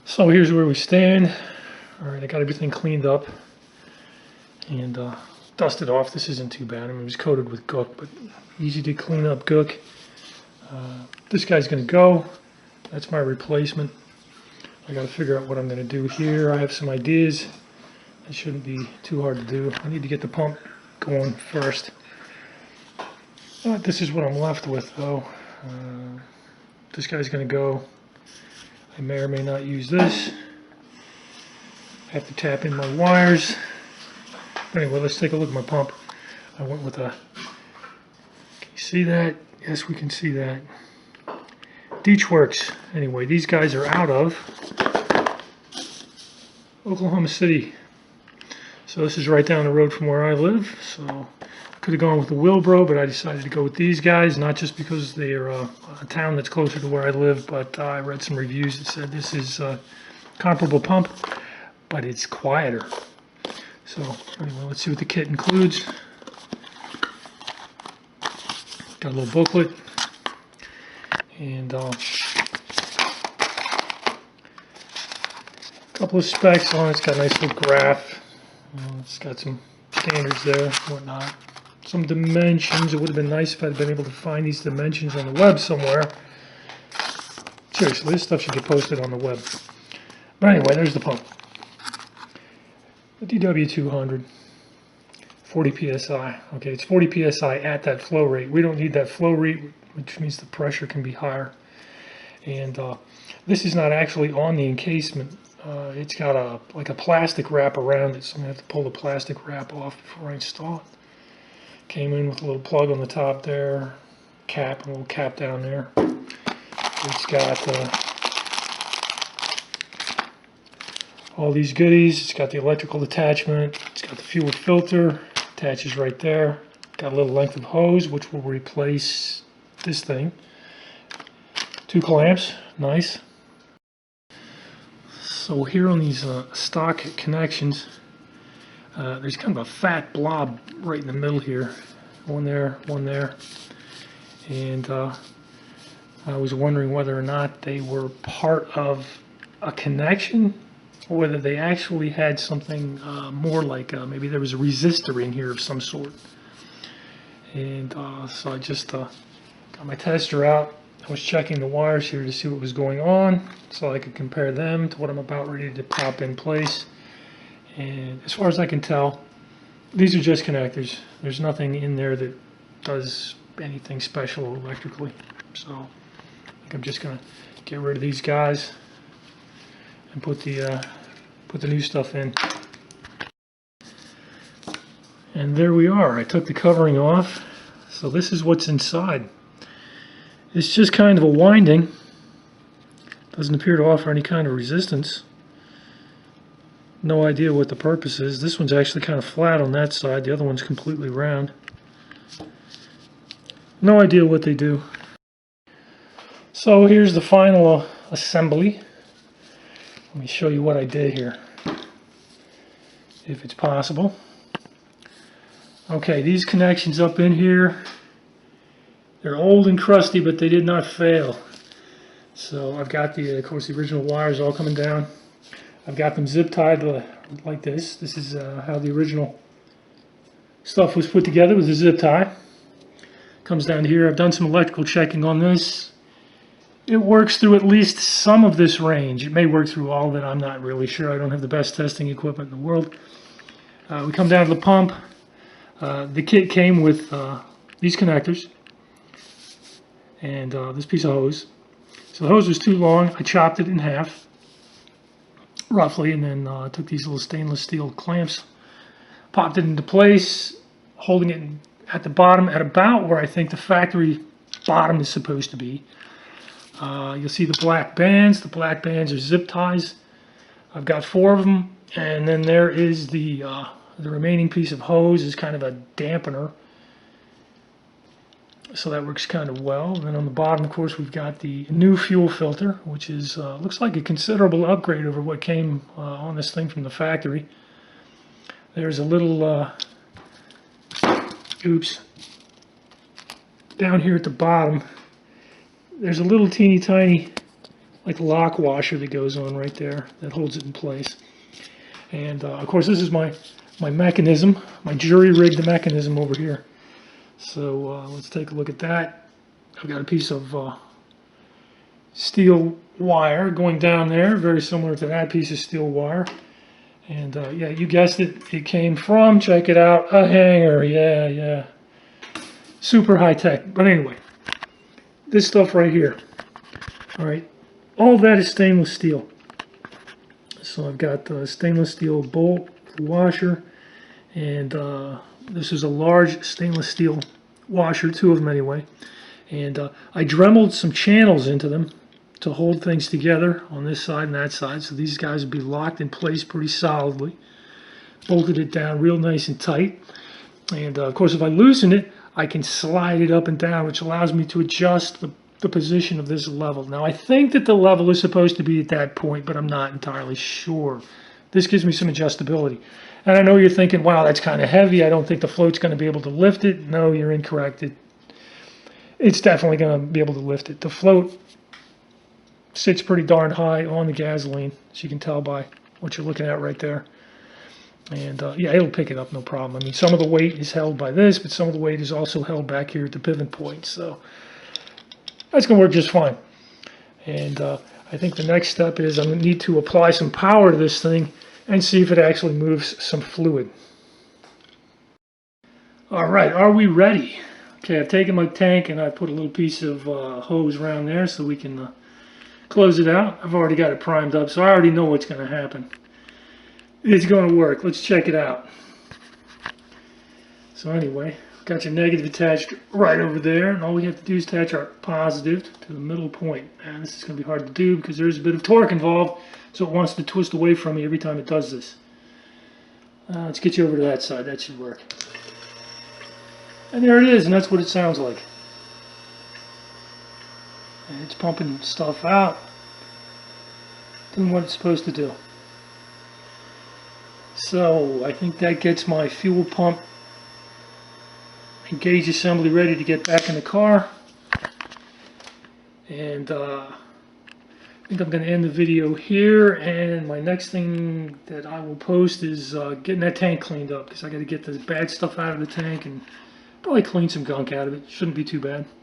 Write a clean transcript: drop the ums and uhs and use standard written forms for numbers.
So here's where we stand. Alright, I got everything cleaned up and dusted off. This isn't too bad. I mean, it was coated with gook, but easy to clean up gook. This guy's going to go. That's my replacement. I got to figure out what I'm going to do here. I have some ideas. It shouldn't be too hard to do. I need to get the pump going first. This is what I'm left with, though. This guy's going to go. I may or may not use this. I have to tap in my wires. Anyway, let's take a look at my pump. I went with a... Can you see that? Yes, we can see that. Works. Anyway, these guys are out of Oklahoma City. So this is right down the road from where I live. So I could have gone with the Wilbro, but I decided to go with these guys, not just because they are a town that's closer to where I live, but I read some reviews that said this is a comparable pump, but it's quieter. So anyway, let's see what the kit includes. Got a little booklet. And a couple of specs on it. It's got a nice little graph. It's got some standards there and whatnot. Some dimensions. It would have been nice if I'd been able to find these dimensions on the web somewhere. Seriously, this stuff should get posted on the web. But anyway, there's the pump. The DW200. 40 psi. Okay, it's 40 psi at that flow rate. We don't need that flow rate, which means the pressure can be higher. And this is not actually on the encasement. It's got like a plastic wrap around it, so I'm going to have to pull the plastic wrap off before I install it. Came in with a little plug on the top there, cap, a little cap down there. It's got all these goodies. It's got the electrical attachment. It's got the fuel filter. Attaches right there. Got a little length of hose, which will replace this thing. 2 clamps, nice. So here on these stock connections, there's kind of a fat blob right in the middle here. One there, one there. And I was wondering whether or not they were part of a connection, or whether they actually had something more like maybe there was a resistor in here of some sort. And so I just got my tester out. I was checking the wires here to see what was going on so I could compare them to what I'm about ready to pop in place. And as far as I can tell, these are just connectors. There's nothing in there that does anything special electrically. So I think I'm just going to get rid of these guys and put the new stuff in. And there we are. I took the covering off. So this is what's inside. It's just kind of a winding. Doesn't appear to offer any kind of resistance. No idea what the purpose is. This one's actually kind of flat on that side. The other one's completely round. No idea what they do. So here's the final assembly. Let me show you what I did here, if it's possible. Okay, these connections up in here, they're old and crusty, but they did not fail. So I've got of course, the original wires all coming down. I've got them zip tied like this. This is how the original stuff was put together, with a zip tie. Comes down here. I've done some electrical checking on this. It works through at least some of this range. It may work through all of it. I'm not really sure. I don't have the best testing equipment in the world. We come down to the pump. The kit came with these connectors and this piece of hose. So the hose was too long. I chopped it in half, roughly, and then took these little stainless steel clamps, popped it into place, holding it at the bottom at about where I think the factory bottom is supposed to be. You'll see the black bands. The black bands are zip ties. I've got 4 of them, and then there is the remaining piece of hose is kind of a dampener, so that works kind of well. And then on the bottom, of course, we've got the new fuel filter, which is looks like a considerable upgrade over what came on this thing from the factory. There's a little oops, down here at the bottom. There's a little teeny tiny like lock washer that goes on right there that holds it in place. And of course, this is my mechanism, my jury-rigged mechanism over here. So let's take a look at that. I've got a piece of steel wire going down there, very similar to that piece of steel wire. And yeah, you guessed it, it came from, check it out, a hanger. Yeah. Super high tech. But anyway, this stuff right here. All right, all of that is stainless steel. So I've got the stainless steel bolt, washer, and this is a large stainless steel washer, 2 of them anyway. And I dremeled some channels into them to hold things together on this side and that side, so these guys would be locked in place pretty solidly. Bolted it down real nice and tight. And of course, if I loosen it, I can slide it up and down, which allows me to adjust the position of this level. Now, I think that the level is supposed to be at that point, but I'm not entirely sure. This gives me some adjustability. And I know you're thinking, wow, that's kind of heavy. I don't think the float's going to be able to lift it. No, you're incorrect. It's definitely going to be able to lift it. The float sits pretty darn high on the gasoline, as you can tell by what you're looking at right there. And yeah, it'll pick it up, no problem. I mean, some of the weight is held by this, but some of the weight is also held back here at the pivot point. So that's going to work just fine. And I think the next step is I'm going to need to apply some power to this thing and see if it actually moves some fluid. All right, are we ready? Okay, I've taken my tank and I put a little piece of hose around there so we can close it out. I've already got it primed up, so I already know what's going to happen. It's going to work. Let's check it out. So anyway, got your negative attached right over there, and all we have to do is attach our positive to the middle point. And this is going to be hard to do because there's a bit of torque involved, so it wants to twist away from me every time it does this. Let's get you over to that side. That should work. And there it is, and that's what it sounds like. And it's pumping stuff out, doing what it's supposed to do. So I think that gets my fuel pump and gauge assembly ready to get back in the car. And I think I'm going to end the video here, and my next thing that I will post is getting that tank cleaned up, because I got to get the bad stuff out of the tank and probably clean some gunk out of it. Shouldn't be too bad.